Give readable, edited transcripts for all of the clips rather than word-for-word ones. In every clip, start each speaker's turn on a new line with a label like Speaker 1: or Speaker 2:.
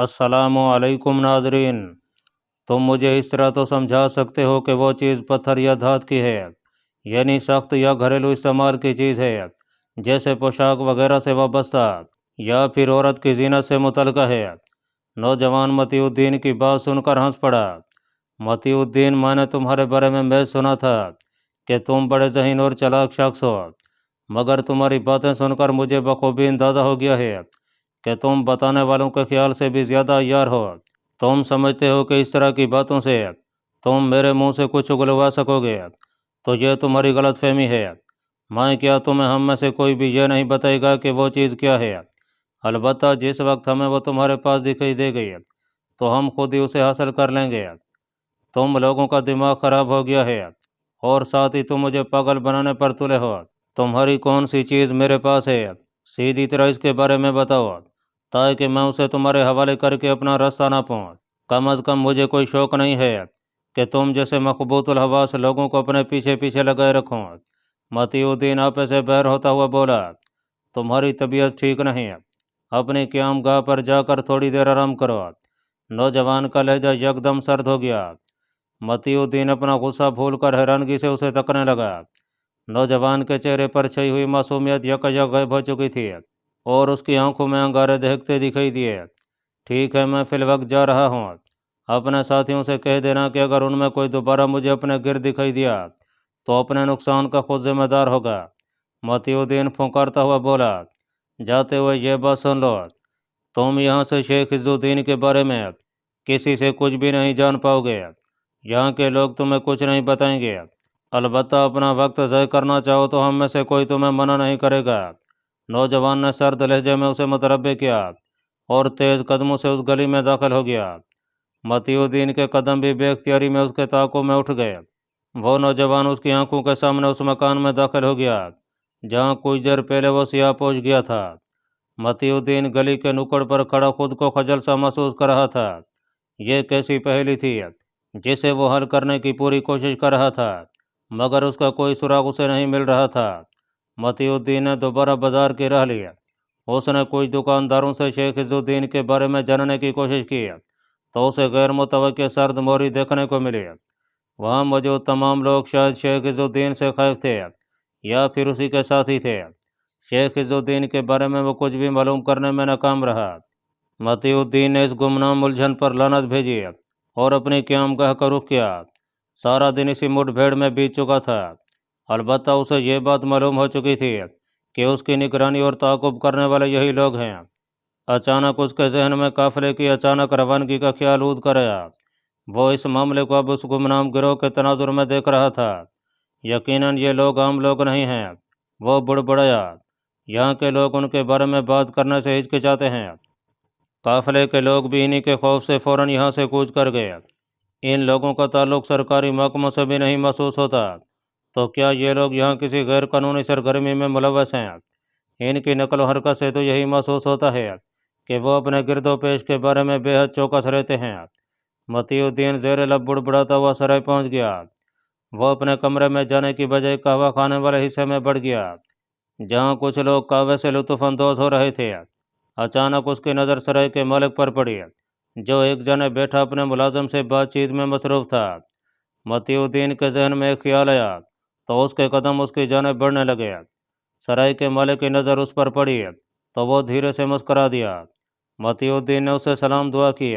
Speaker 1: अस्सलामु अलैकुम नाजरीन। तुम मुझे इस तरह तो समझा सकते हो कि वो चीज़ पत्थर या धात की है, यानी सख्त या घरेलू इस्तेमाल की चीज़ है, जैसे पोशाक वगैरह से वाबस्ता, या फिर औरत की जीनत से मुतल्लिक़ है। नौजवान मतीउद्दीन की बात सुनकर हंस पड़ा। मतीउद्दीन, मैंने तुम्हारे बारे में महज सुना था कि तुम बड़े ज़हीन और चालाक शख्स हो, मगर तुम्हारी बातें सुनकर मुझे बखूबी अंदाज़ा हो गया है कि तुम बताने वालों के ख्याल से भी ज़्यादा अय्यार हो। तुम समझते हो कि इस तरह की बातों से तुम मेरे मुंह से कुछ उगलवा सकोगे, तो यह तुम्हारी गलत फहमी है। मैं क्या, तुम्हें हम में से कोई भी यह नहीं बताएगा कि वो चीज़ क्या है। अलबत्ता जिस वक्त हमें वो तुम्हारे पास दिखाई दे गई तो हम खुद ही उसे हासिल कर लेंगे। तुम लोगों का दिमाग ख़राब हो गया है, और साथ ही तुम मुझे पागल बनाने पर तुले हो। तुम्हारी कौन सी चीज़ मेरे पास है, सीधी तरह इसके बारे में बताओ, ताकि मैं उसे तुम्हारे हवाले करके अपना रास्ता ना पाऊँ। कम अज़ कम मुझे कोई शौक़ नहीं है कि तुम जैसे मकबूतुल हवास लोगों को अपने पीछे पीछे लगाए रखो। मतीउद्दीन आपे से बहर होता हुआ बोला, तुम्हारी तबीयत ठीक नहीं है, अपनी क़याम गाह पर जाकर थोड़ी देर आराम करो। नौजवान का लहजा यकदम सर्द हो गया। मतीउद्दीन अपना गुस्सा भूलकर हैरानगी से उसे तकने लगा। नौजवान के चेहरे पर छई हुई मासूमियत यकयक गायब हो चुकी थी, और उसकी आंखों में अंगारे दहकते दिखाई दिए। ठीक है, मैं फिलवक्त जा रहा हूँ। अपने साथियों से कह देना कि अगर उनमें कोई दोबारा मुझे अपने गिर्द दिखाई दिया तो अपने नुकसान का खुद जिम्मेदार होगा। मतीउद्दीन फुंकारता हुआ बोला। जाते हुए यह बात सुन लो, तुम यहाँ से शेख इज़्ज़ुद्दीन के बारे में किसी से कुछ भी नहीं जान पाओगे। यहाँ के लोग तुम्हें कुछ नहीं बताएंगे। अलबत्ता अपना वक्त ज़ाय करना चाहो तो हम में से कोई तुम्हें मना नहीं करेगा। नौजवान ने सर्द लहजे में उसे मुतरब्बे किया और तेज़ कदमों से उस गली में दाखिल हो गया। मतीउद्दीन के कदम भी बेख्तियारी में उसके ताक़ुब में उठ गए। वो नौजवान उसकी आंखों के सामने उस मकान में दाखिल हो गया जहाँ कुछ देर पहले वो सियाह पोश गया था। मतीउद्दीन गली के नुक्कड़ पर खड़ा खुद को खजल सा महसूस कर रहा था। ये कैसी पहेली थी जिसे वो हल करने की पूरी कोशिश कर रहा था, मगर उसका कोई सुराग उसे नहीं मिल रहा था। मतीउद्दीन ने दोबारा बाजार की राह ली। उसने कुछ दुकानदारों से शेख इज़्ज़ुद्दीन के बारे में जानने की कोशिश की तो उसे गैर मुतवक्किल सर्द मोहरी देखने को मिली। वहाँ मौजूद तमाम लोग शायद शेख इज़्ज़ुद्दीन से खैफ थे या फिर उसी के साथी थे। शेख इज़्ज़ुद्दीन के बारे में वो कुछ भी मालूम करने में नाकाम रहा। मतीउद्दीन ने इस गुमनाम उलझन पर लानत भेजी और अपनी क़यामगाह का रुख किया। सारा दिन इसी मुठभेड़ में बीत चुका था। अलबत्ता उसे यह बात मालूम हो चुकी थी कि उसकी निगरानी और ताक़ुब करने वाले यही लोग हैं। अचानक उसके जहन में काफ़िले की अचानक रवानगी का ख्याल ऊद कर आया। वो इस मामले को अब उस गुमनाम गिरोह के तनाजुर में देख रहा था। यकीनन ये लोग आम लोग नहीं हैं। वो बुड़बड़ाया, यहाँ के लोग उनके बारे में बात करने से हिचकिचाते हैं। काफ़िले के लोग भी इन्हीं के खौफ से फ़ौरन यहाँ से कूच कर गए। इन लोगों का ताल्लुक सरकारी महकमों से भी नहीं महसूस होता, तो क्या ये लोग यहाँ किसी गैर कानूनी सरगर्मी में मुलव्वस हैं? इनकी नकल हरकत से तो यही महसूस होता है कि वो अपने गिरदोपेश के बारे में बेहद चौकस रहते हैं। मतीउद्दीन ज़ेर लब बुड़बुड़ाता हुआ सराय पहुँच गया। वो अपने कमरे में जाने की बजाय कहवा खाने वाले हिस्से में बढ़ गया, जहाँ कुछ लोग कहवे से लुत्फ़अंदोज़ हो रहे थे। अचानक उसकी नज़र सराय के मालिक पर पड़ी, जो एक जने बैठा अपने मुलाजिम से बातचीत में मसरूफ़ था। मतीउद्दीन के जहन में एक ख्याल आया तो उसके कदम उसकी जानिब बढ़ने लगे। सराय के मालिक की नज़र उस पर पड़ी तो वो धीरे से मुस्करा दिया। मतीउद्दीन ने उसे सलाम दुआ की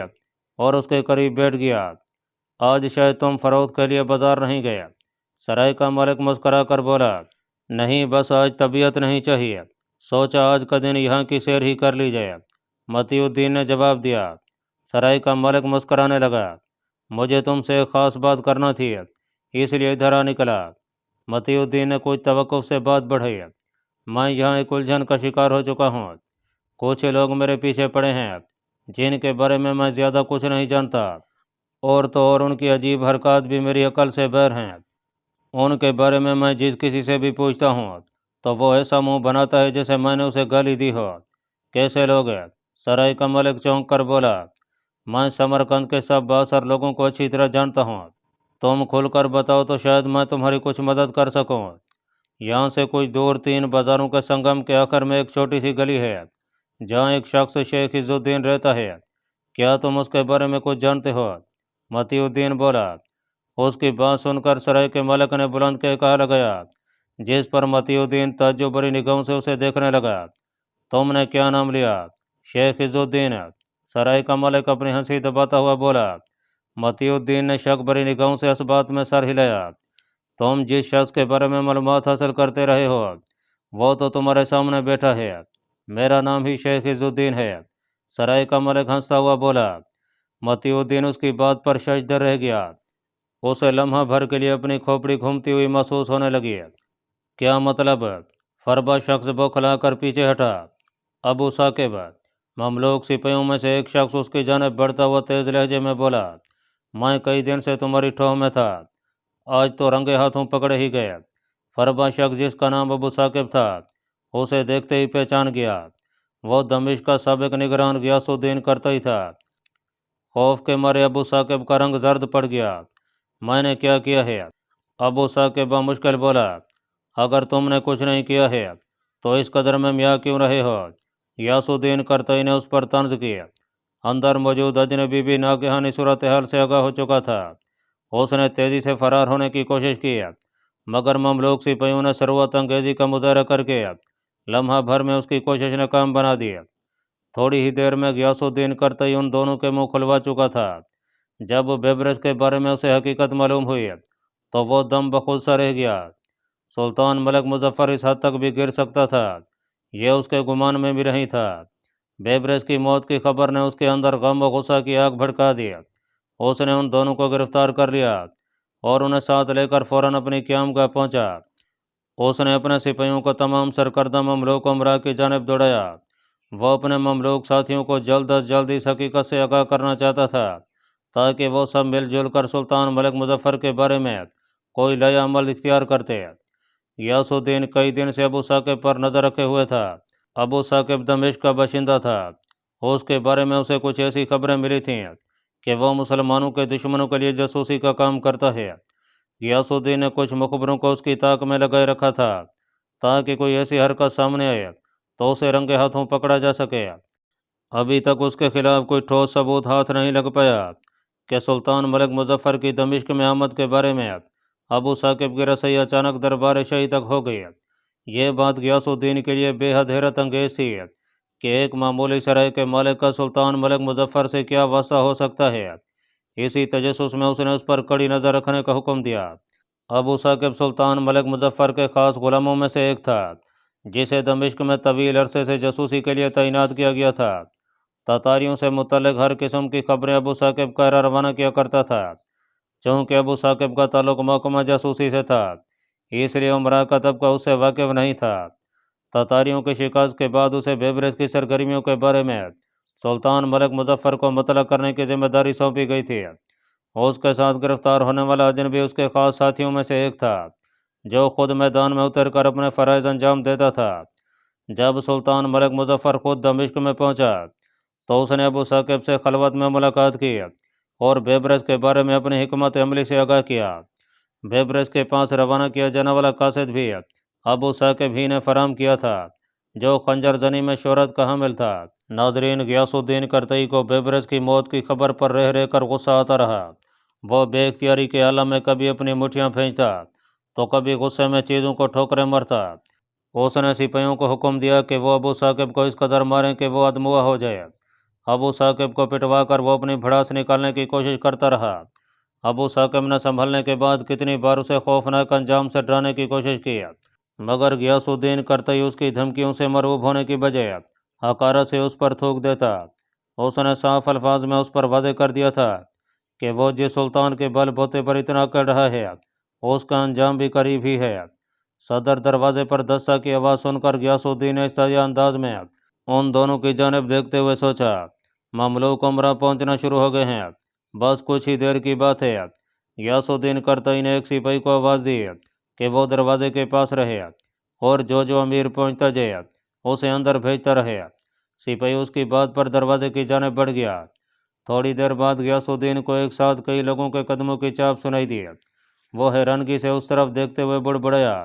Speaker 1: और उसके करीब बैठ गया। आज शायद तुम फ़रोख्त के लिए बाज़ार नहीं गए? सराय का मालिक मुस्करा कर बोला। नहीं, बस आज तबीयत नहीं चाहिए, सोचा आज का दिन यहाँ की सैर ही कर ली जाए, मतीउद्दीन ने जवाब दिया। सराय का मालिक मुस्कराने लगा। मुझे तुमसे एक ख़ास बात करना थी, इसलिए इधर आ निकला। मतीउद्दीन ने कुछ तवक्कुफ़ से बात बढ़ाई। मैं यहाँ एक उलझन का शिकार हो चुका हूँ। कुछ लोग मेरे पीछे पड़े हैं जिनके बारे में मैं ज़्यादा कुछ नहीं जानता, और तो और उनकी अजीब हरकत भी मेरी अकल से बाहर हैं। उनके बारे में मैं जिस किसी से भी पूछता हूँ तो वो ऐसा मुंह बनाता है जैसे मैंने उसे गाली दी हो। कैसे लोग हैं? सराय का मालिक चौंक कर बोला। मैं समरकंद के सब बासर लोगों को अच्छी तरह जानता हूँ। तुम खुलकर बताओ तो शायद मैं तुम्हारी कुछ मदद कर सकूँ। यहाँ से कुछ दूर 3 बाज़ारों के संगम के आखिर में एक छोटी सी गली है जहाँ एक शख्स शेख इज़्ज़ुद्दीन रहता है। کیا تم اس کے بارے میں کچھ جانتے ہو؟ متی الدین بولا۔ اس کی بات سن کر سرائے کے ملک نے بلند کے کہا لگایا، جس پر متی الدین تعجب بری نگاہوں سے اسے دیکھنے لگا۔ تم نے کیا نام لیا؟ شیخ عز الدین۔ سرائے کا ملک اپنی ہنسی دباتا ہوا بولا۔ متی الدین نے شک بری نگاہوں سے اس بات میں سر ہلایا۔ تم جس شخص کے بارے میں معلومات حاصل کرتے رہے ہو وہ تو تمہارے سامنے بیٹھا ہے۔ میرا نام ہی شیخ عز الدین ہے۔ سرائے کا ملک ہنستا ہوا بولا۔ متی الدین اس کی بات پر ششدر رہ گیا۔ اسے لمحہ بھر کے لیے اپنی کھوپڑی گھومتی ہوئی محسوس ہونے لگی۔ کیا مطلب؟ فربا شخص بوکھلا کر پیچھے ہٹا۔ ابو ثاقب، مملوک سپاہیوں میں سے ایک شخص اس کی جانب بڑھتا ہوا تیز لہجے میں بولا، میں کئی دن سے تمہاری ٹھوہ میں تھا، آج تو رنگے ہاتھوں پکڑے ہی گئے۔ فربا شخص جس کا نام ابو ثاقب تھا اسے دیکھتے ہی پہچان گیا۔ وہ دمشق کا سابق نگران غیاث الدین کرتئی تھا۔ خوف کے مارے ابو ثاقب کا رنگ زرد پڑ گیا۔ میں نے کیا کیا ہے؟ ابو ثاقب بمشکل بولا۔ اگر تم نے کچھ نہیں کیا ہے تو اس قدر میں میاں کیوں رہے ہو؟ غیاث الدین کرتئی نے اس پر طنز کی۔ اندر موجود اجنبی بھی ناگہانی صورتحال سے آگاہ ہو چکا تھا۔ اس نے تیزی سے فرار ہونے کی کوشش کی مگر مملوک سپاہیوں نے ثروت انگیزی کا مظاہرہ کر کے لمحہ بھر میں اس کی کوشش ناکام بنا دی۔ تھوڑی ہی دیر میں غیاث الدین کرتئی ان دونوں کے منہ کھلوا چکا تھا۔ جب بیبرس کے بارے میں اسے حقیقت معلوم ہوئی تو وہ دم بخود سا رہ گیا۔ سلطان ملک مظفر اس حد تک بھی گر سکتا تھا یہ اس کے گمان میں بھی نہیں تھا۔ بیبرس کی موت کی خبر نے اس کے اندر غم و غصہ کی آگ بھڑکا دی۔ اس نے ان دونوں کو گرفتار کر لیا اور انہیں ساتھ لے کر فوراً اپنی قیامگاہ پہنچا۔ اس نے اپنے سپاہیوں کو تمام سرکردہ مملوک امراء کی جانب دوڑایا۔ وہ اپنے مملوک ساتھیوں کو جلد از جلد اس حقیقت سے آگاہ کرنا چاہتا تھا تاکہ وہ سب مل جل کر سلطان ملک مظفر کے بارے میں کوئی نیا عمل اختیار کرتے۔ غیاث الدین کئی دن سے ابو ثاقب پر نظر رکھے ہوئے تھا۔ ابو ثاقب دمشق کا باشندہ تھا۔ اس کے بارے میں اسے کچھ ایسی خبریں ملی تھیں کہ وہ مسلمانوں کے دشمنوں کے لیے جاسوسی کا کام کرتا ہے۔ غیاث الدین نے کچھ مخبروں کو اس کی طاق میں لگائے رکھا تھا تاکہ کوئی ایسی حرکت سامنے آئے تو اسے رنگے ہاتھوں پکڑا جا سکے۔ ابھی تک اس کے خلاف کوئی ٹھوس ثبوت ہاتھ نہیں لگ پایا کہ سلطان ملک مظفر کی دمشق میں آمد کے بارے میں ابو ثاقب کی رسائی اچانک دربار شاہی تک ہو گئی۔ یہ بات غیاث الدین کے لیے بے حد حیرت انگیز تھی کہ ایک معمولی سرائے کے مالک کا سلطان ملک مظفر سے کیا واسطہ ہو سکتا ہے۔ اسی تجسس میں اس نے اس پر کڑی نظر رکھنے کا حکم دیا۔ ابو ثاقب سلطان ملک مظفر کے خاص غلاموں میں سے ایک تھا جسے دمشق میں طویل عرصے سے جاسوسی کے لیے تعینات کیا گیا تھا۔ تاتاریوں سے متعلق ہر قسم کی خبریں ابو ثاقب کا روانہ کیا کرتا تھا۔ چونکہ ابو ثاقب کا تعلق محکمہ جاسوسی سے تھا اس لیے امراء کا طبقہ اس سے واقف نہیں تھا۔ تاتاریوں کی شکست کے بعد اسے بیبرس کی سرگرمیوں کے بارے میں سلطان ملک مظفر کو مطلع کرنے کی ذمہ داری سونپی گئی تھی۔ اس کے ساتھ گرفتار ہونے والا اجنبی اس کے خاص ساتھیوں میں سے ایک تھا جو خود میدان میں اتر کر اپنے فرائض انجام دیتا تھا۔ جب سلطان ملک مظفر خود دمشق میں پہنچا تو اس نے ابو ثاقب سے خلوت میں ملاقات کی اور بیبرس کے بارے میں اپنی حکمت عملی سے آگاہ کیا۔ بیبرس کے پاس روانہ کیا جانے والا قاصد بھی ابو ثاقب ہی نے فراہم کیا تھا جو خنجر زنی میں شہرت کا حامل تھا۔ ناظرین، غیاث الدین کرتئی کو بیبرس کی موت کی خبر پر رہ رہ کر غصہ آتا رہا۔ وہ بے اختیاری کے عالم میں کبھی اپنی مٹھیاں پھینچتا تو کبھی غصے میں چیزوں کو ٹھوکریں مارتا۔ اس نے سپاہیوں کو حکم دیا کہ وہ ابو ثاقب کو اس قدر ماریں کہ وہ ادموا ہو جائے۔ ابو ثاقب کو پٹوا کر وہ اپنی بھڑاس نکالنے کی کوشش کرتا رہا۔ ابو ثاقب نے سنبھلنے کے بعد کتنی بار اسے خوفناک انجام سے ڈرانے کی کوشش کی مگر غیاث الدین کرتئی اس کی دھمکیوں سے مرعوب ہونے کی بجائے حقارت سے اس پر تھوک دیتا۔ اس نے صاف الفاظ میں اس پر واضح کر دیا تھا کہ وہ جس سلطان کے بل بوتے پر اتنا کر رہا ہے اس کا انجام بھی قریب ہی ہے۔ صدر دروازے پر دستہ کی آواز سن کر غیاث الدین نے استحیا انداز میں ان دونوں کی جانب دیکھتے ہوئے سوچا، مملوک امراء پہنچنا شروع ہو گئے ہیں، بس کچھ ہی دیر کی بات ہے۔ غیاث الدین کرتئی نے ایک سپاہی کو آواز دی کہ وہ دروازے کے پاس رہے اور جو امیر پہنچتا جائے اسے اندر بھیجتا رہے۔ سپاہی اس کی بات پر دروازے کی جانب بڑھ گیا۔ تھوڑی دیر بعد غیاث الدین کو ایک ساتھ کئی لوگوں کے قدموں کی چاپ سنائی دی۔ وہ حیرانگی سے اس طرف دیکھتے ہوئے بڑبڑایا،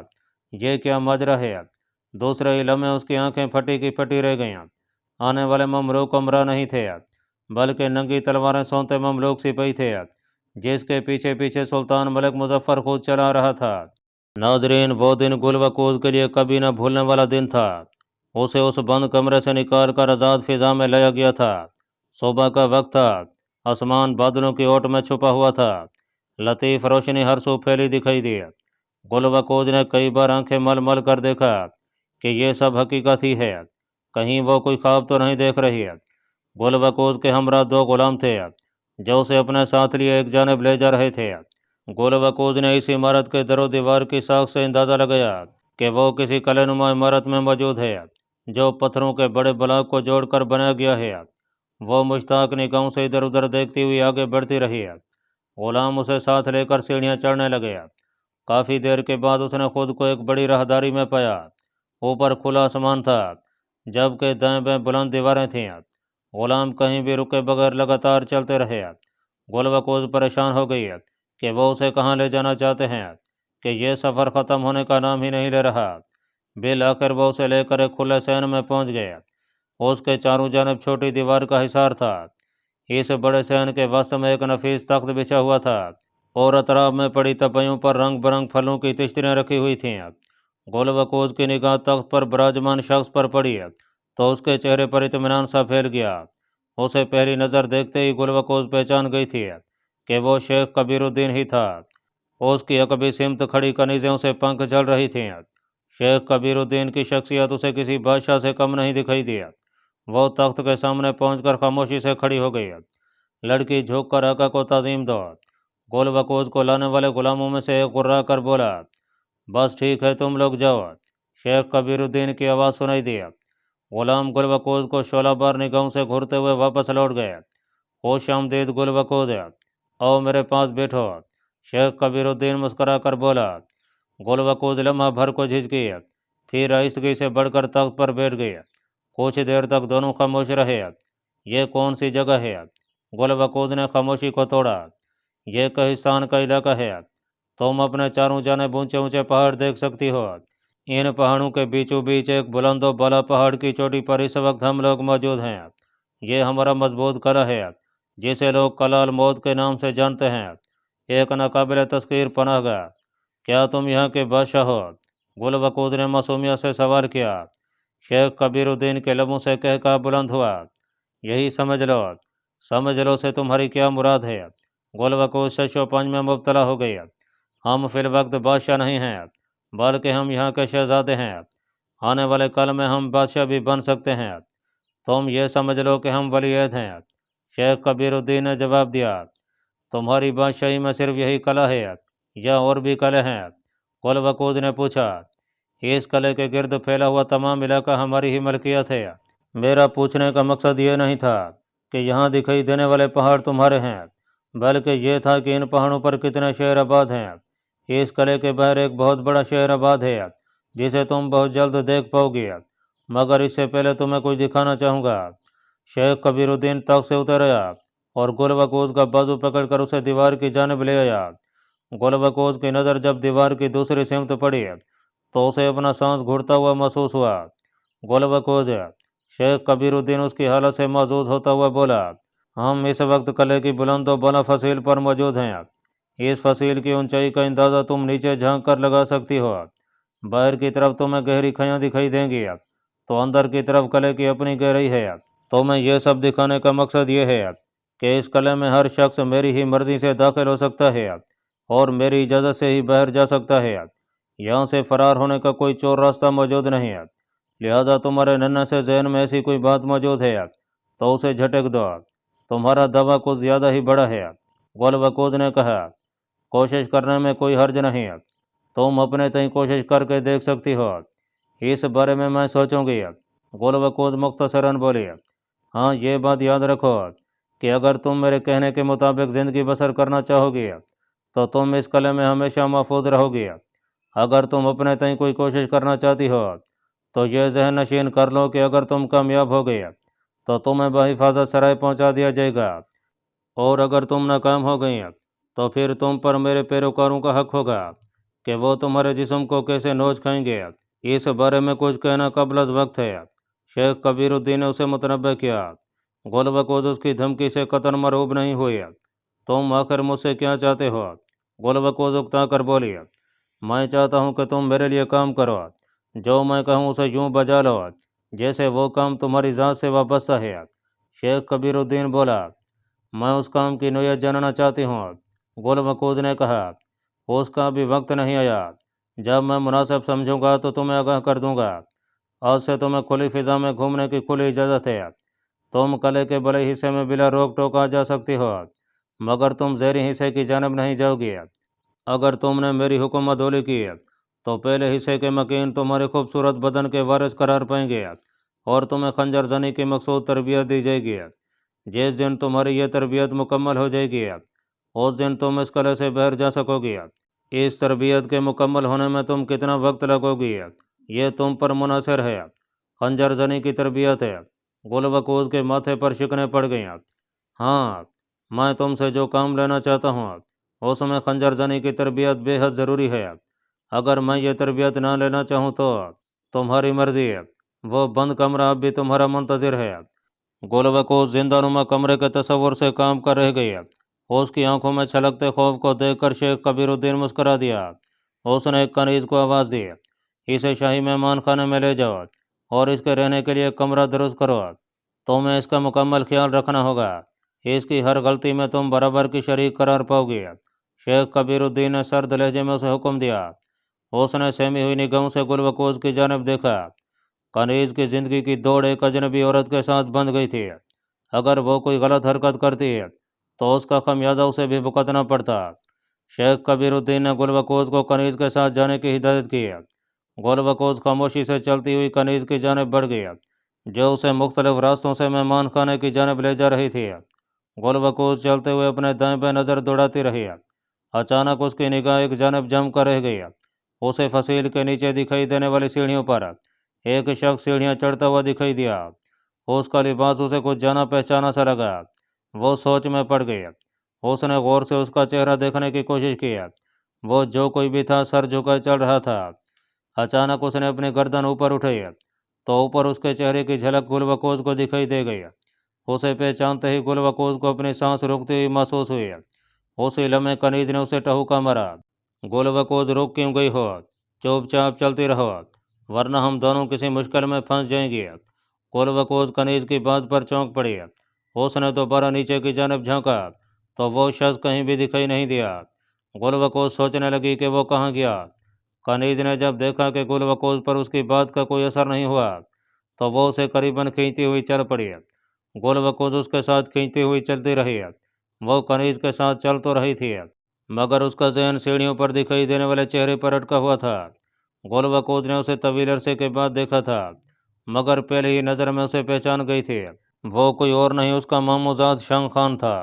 Speaker 1: یہ کیا ماجرا ہے؟ دوسرے ہی لمحے اس کی آنکھیں پھٹی کی پھٹی رہ گئیں۔ آنے والے مملوک امراء نہیں تھے बल्कि नंगी तलवारें सोंते ममलूक सिपाही थे, जिसके पीछे पीछे सुल्तान मलिक मुजफ्फर खुद चला रहा था। नाजरीन, वो दिन गुल वकूज के लिए कभी न भूलने वाला दिन था। उसे उस बंद कमरे से निकाल कर आज़ाद फिजा में लाया गया था। सुबह का वक्त था, आसमान बादलों की ओट में छुपा हुआ था। लतीफ़ रोशनी हर सू फैली दिखाई दी। गुल वकूज ने कई बार आंखें मल मल कर देखा कि ये सब हकीकत ही है, कहीं वो कोई ख्वाब तो नहीं देख रही है। गुल वकूज के हमरा दो गुलाम थे जो उसे अपने साथ लिए एक जानब ले जा रहे थे। गुल वकूज ने इस इमारत के दरो दीवार की साख से अंदाज़ा लगाया कि वो किसी कलेनुमा इमारत में मौजूद है जो पत्थरों के बड़े ब्लॉक को जोड़कर बनाया गया है। वो मुश्ताक निगाहों से इधर उधर देखती हुई आगे बढ़ती रही। गुलाम उसे साथ लेकर सीढ़ियाँ चढ़ने लगे। काफ़ी देर के बाद उसने खुद को एक बड़ी राहदारी में पाया। ऊपर खुला आसमान था, जबकि दाएं बाएं बुलंद दीवारें थीं। गुलाम कहीं भी रुके बगैर लगातार चलते रहे। गुल वकूज परेशान हो गई कि वो उसे कहाँ ले जाना चाहते हैं, कि यह सफ़र ख़त्म होने का नाम ही नहीं ले रहा। बिल आखिर वो उसे लेकर एक खुले सहन में पहुंच गए। उसके चारों जानब छोटी दीवार का हिसार था। इस बड़े सहन के वस्त में एक नफीस तख्त बिछा हुआ था और अतराफ में पड़ी तपैयों पर रंग बरंग फलों की तिश्तरियाँ रखी हुई थीं। गुल वकूज की निगाह तख्त पर विराजमान शख्स पर पड़ी तो उसके चेहरे पर इत्मीनान सा फैल गया। उसे पहली नज़र देखते ही गुल वकूज पहचान गई थी कि वो शेख कबीरुद्दीन ही था। उसकी अकबी सिमत खड़ी कनीज़ों से पंख चल रही थीं। शेख कबीरुद्दीन की शख्सियत उसे किसी बादशाह से कम नहीं दिखाई दी। वो तख्त के सामने पहुंचकर खामोशी से खड़ी हो गई। लड़की झुक कर आका को ताज़ीम दो। गुल वकूज को लाने वाले गुलामों में से एक गुर्रा कर बोला, बस ठीक है, तुम लोग जाओ। शेख कबीरुद्दीन की आवाज़ सुनाई दी। गुलाम गुल वकूज को शोला बार निगाहों से घूरते हुए वापस लौट गए। खुश आमदीद गुल वकूज, आओ मेरे पास बैठो। शेख कबीरुद्दीन मुस्करा कर बोला। गुल वकूज लम्हा भर को झिझकी, फिर आहिस्तगी से बढ़कर तख्त पर बैठ गई। कुछ देर तक दोनों खामोश रहे। ये कौन सी जगह है? गुल वकूज ने खामोशी को तोड़ा। यह कहिस्तान का इलाका है। तुम अपने चारों जानिब ऊंचे ऊंचे पहाड़ देख सकती हो। इन पहाड़ों के बीचों बीच एक बुलंद और बाला पहाड़ की चोटी पर इस वक्त हम लोग मौजूद हैं। ये हमारा मजबूत किला है, जिसे लोग कलाल मौत के नाम से जानते हैं, एक नाकाबिल तस्खीर पनाहगाह। क्या तुम यहाँ के बादशाह हो? गुल वकूज ने मासूमियत से सवाल किया। शेख कबीरुद्दीन के लबों से कह का बुलंद हुआ, यही समझ लो से तुम्हारी क्या मुराद है? गुल वकूज शशोपंज में मुब्तला हो गई। हम फिल वक्त बादशाह नहीं हैं, बल्कि हम यहाँ के शहजादे हैं। आने वाले कल में हम बादशाह भी बन सकते हैं। तुम ये समझ लो कि हम वलीअहद हैं। शेख कबीरुद्दीन ने जवाब दिया, तुम्हारी बादशाही में सिर्फ यही कला है या और भी कले हैं? गुल वकूज ने पूछा। इस कले के गिर्द फैला हुआ तमाम इलाका हमारी ही मलकियत है। मेरा पूछने का मकसद ये नहीं था कि यहाँ दिखाई देने वाले पहाड़ तुम्हारे हैं, बल्कि ये था कि इन पहाड़ों पर कितने शहर आबाद हैं। इस किले के बाहर एक बहुत बड़ा शहर आबाद है, जिसे तुम बहुत जल्द देख पाओगे, मगर इससे पहले तुम्हें कुछ दिखाना चाहूँगा। शेख कबीरुद्दीन तख्त से उतर आया और गुल वकूज का बाजू पकड़कर उसे दीवार की जानिब ले आया। गुल वकूज की नज़र जब दीवार की दूसरी सिमत पड़ी तो उसे अपना सांस घुटता हुआ महसूस हुआ। गुल वकूज, शेख कबीरुद्दीन उसकी हालत से महजूज होता हुआ बोला, हम इस वक्त किले की बुलंद व बाला फसील पर मौजूद हैं। इस फसील की ऊंचाई का अंदाज़ा तुम नीचे झांक कर लगा सकती हो। बाहर की तरफ तुम्हें गहरी खाइयाँ दिखाई देंगी, तो अंदर की तरफ किले की अपनी गहराई है। तो मैं ये सब दिखाने का मकसद ये है कि इस किले में हर शख्स मेरी ही मर्ज़ी से दाखिल हो सकता है और मेरी इजाज़त से ही बाहर जा सकता है। यहाँ से फ़रार होने का कोई चोर रास्ता मौजूद नहीं है। लिहाजा तुम्हारे नन्हे से जहन में ऐसी कोई बात मौजूद है तो उसे झटक दो। तुम्हारा दावा कुछ ज़्यादा ही बड़ा है। गुल वकूज ने कहा, कोशिश करने में कोई हर्ज नहीं है। तुम अपने तय कोशिश करके देख सकती हो। इस बारे में मैं सोचूंगी। गुल वकूज मुख्तसरन बोली, हाँ, ये बात याद रखो कि अगर तुम मेरे कहने के मुताबिक ज़िंदगी बसर करना चाहोगी तो तुम इस किले में हमेशा महफूज रहोगी। अगर तुम अपने तय कोई कोशिश करना चाहती हो तो यह जहन नशीन कर लो कि अगर तुम कामयाब हो गई तो तुम्हें बहिफाजत सराय पहुंचा दिया जाएगा, और अगर तुम नाकाम हो गई तो फिर तुम पर मेरे पैरोकारों का हक होगा कि वो तुम्हारे जिस्म को कैसे नोच खाएंगे। इस बारे में कुछ कहना कबल अज़ वक्त है। शेख कबीरुद्दीन ने उसे मुतनब्बे किया। गुलबकोज उसकी धमकी से कतन मरहूब नहीं हुई। तुम आखिर मुझसे क्या चाहते हो? गुलबकोज उकता कर बोली, मैं चाहता हूँ कि तुम मेरे लिए काम करो। जो मैं कहूँ उसे यूं बजा लो जैसे वो काम तुम्हारी ज़ात से वाबस्ता है। शेख कबीरुद्दीन बोला, मैं उस काम की नोयत जानना चाहती हूँ। गुलबकोज ने कहा, उसका भी वक्त नहीं आया। जब मैं मुनासिब समझूंगा तो तुम्हें आगाह कर दूंगा। आज से तुम्हें खुली फिजा में घूमने की खुली इजाज़त है। तुम कले के बड़े हिस्से में बिला रोक टोक आ जा सकती हो, मगर तुम ज़ेरी हिस्से की जानब नहीं जाओगी। अगर तुमने मेरी हुकूमत अदौली की तो पहले हिस्से के मकीन तुम्हारे खूबसूरत बदन के वारिस करार पाएंगे और तुम्हें खंजर जनी की मखसूद तरबियत दी जाएगी। जिस दिन तुम्हारी यह तरबियत मुकम्मल हो जाएगी उस दिन तुम इस कले से बाहर जा सकोगी। इस तरबियत के मुकम्मल होने में तुम कितना वक्त लगोगी ये तुम पर मुनहसर है। खंजर जनी की तरबियत है। गुलबकोज के माथे पर शिकने पड़ गई। हाँ, मैं तुमसे जो काम लेना चाहता हूँ उसमें खंजर जनी की तरबियत बेहद ज़रूरी है। अगर मैं ये तरबियत ना लेना चाहूँ तो तुम्हारी मर्ज़ी। वो बंद कमरा अब भी तुम्हारा मुंतज़िर है। गुलबकोज जिंदानुमा कमरे के तस्वुर से काम कर रह गई। उसकी आंखों में छलकते खौफ को देखकर शेख कबीरुद्दीन मुस्करा दिया। उसने एक कनीज को आवाज़ दी, इसे शाही मेहमान खाने में ले जाओ और इसके रहने के लिए कमरा दुरुस्त करो। तुम्हें इसका मुकम्मल ख्याल रखना होगा। इसकी हर गलती में तुम बराबर की शरीक करार पाओगे। शेख कबीरुद्दीन ने सर्द लहजे में उसे हुक्म दिया। उसने सहमी हुई निगाहों से गुलबकोज की जानब देखा। कनीज की ज़िंदगी की दौड़ एक अजनबी औरत के साथ बंध गई थी। अगर वो कोई गलत हरकत करती तो उसका खमियाजा उसे भी भुगतना पड़ता। शेख कबीरुद्दीन ने गुलबकोज को कनीज के साथ जाने की हिदायत की। गुलबकोज खामोशी से चलती हुई कनीज की जानब बढ़ गई, जो उसे मुख्तलिफ रास्तों से मेहमान खाने की जानब ले जा रही थी। गुलबकोज चलते हुए अपने दाएं बाएं नज़र दौड़ाती रही। अचानक उसकी निगाह एक जानब जम कर रह गई। उसे फसील के नीचे दिखाई देने वाली सीढ़ियों पर एक शख्स सीढ़ियाँ चढ़ता हुआ दिखाई दिया। उसका लिबास उसे कुछ जाना पहचाना सा लगा। वो सोच में पड़ गई। उसने गौर से उसका चेहरा देखने की कोशिश की। वो जो कोई भी था सर झुकाए चल रहा था। अचानक उसने अपनी गर्दन ऊपर उठाई तो ऊपर उसके चेहरे की झलक गुलबकोज को दिखाई दे गई। उसे पहचानते ही गुलबकोज को अपनी सांस रुकती हुई महसूस हुई। उसी लम्हे कनीज ने उसे टहूका मारा। गुलबकोज रुक क्यों गई हो? चुपचाप चलती रहो, वरना हम दोनों किसी मुश्किल में फंस जाएंगे। गुलबकोज कनीज की बात पर चौंक पड़ी। उसने दोबारा नीचे की जानब झांका तो वो शख्स कहीं भी दिखाई नहीं दिया। गुलबकोज सोचने लगी कि वो कहाँ गया। कनीज ने जब देखा कि गुलबकोज पर उसकी बात का कोई असर नहीं हुआ तो वो उसे करीबन खींचती हुई चल पड़ी। गुलबकोज उसके साथ खींचती हुई चलती रही। वो कनीज के साथ चल तो रही थी, मगर उसका जहन सीढ़ियों पर दिखाई देने वाले चेहरे पर अटका हुआ था। गुलबकोज ने उसे तवील अरसे के बाद देखा था, मगर पहले ही नज़र में उसे पहचान गई थी। वो कोई और नहीं, उसका मामूजाद शंग खान था।